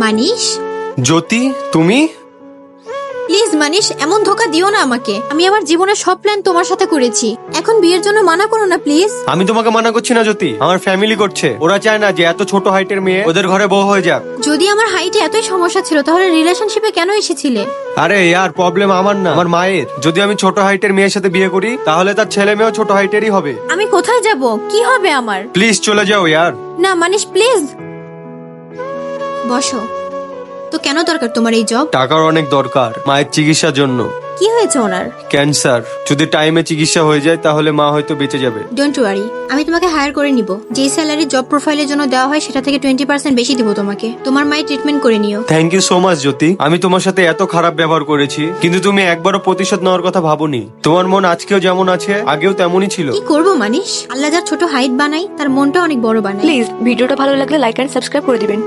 মানিশ, জ্যোতি, তুমি? প্লিজ মানিশ, এমন ধোকা দিও না আমাকে। আমি আমার জীবনের সব প্ল্যান তোমার সাথে করেছি, এখন বিয়ের জন্য মানা করো না প্লিজ। আমি তোমাকে মানা করছি না জ্যোতি, আমার ফ্যামিলি করছে। ওরা চায় না যে এত ছোট হাইটের মেয়ে ওদের ঘরে বউ হয়ে যাক। যদি আমার হাইটে এতই সমস্যা ছিল তাহলে রিলেশনশিপে কেন এসেছিলে? আরে ইয়ার, প্রবলেম আমার না, আমার মায়ের। যদি আমি ছোট হাইটের মেয়ের সাথে বিয়ে করি তাহলে তার ছেলে মেয়েও ছোট হাইটেরই হবে। আমি কোথায় যাব? কি হবে আমার? প্লিজ চলে যাও ইয়ার। না মানিশ প্লিজ। বসো। তো কেন দরকার তোমার এই জব? টাকার অনেক দরকার মায়ের চিকিৎসার জন্য। কি হয়েছে ওনার? ক্যান্সার। যদি টাইমে চিকিৎসা হয়ে যায় তাহলে মা হয়তো বেঁচে যাবে। ডোন্ট ওয়ারি, আমি তোমাকে হায়ার করে নিব। যেই স্যালারি জব প্রোফাইলের জন্য দেওয়া হয় সেটা থেকে 20% বেশি দিব তোমাকে। তোমার মায়ের ট্রিটমেন্ট করে নিও। থ্যাংক ইউ সো মাচ জ্যোতি। আমি তোমার সাথে এত খারাপ ব্যবহার করেছি কিন্তু তুমি একবারও প্রতিশোধ নেওয়ার কথা ভাবোনি। তোমার মন আজকেও যেমন আছে আগেও তেমনই ছিল। কি করবো মানিশ, আল্লাহ যার ছোট হাইট বানাই তার মনটা অনেক বড় বানায়। প্লিজ ভিডিওটা ভালো লাগলে লাইক এন্ড সাবস্ক্রাইব করে দিবেন।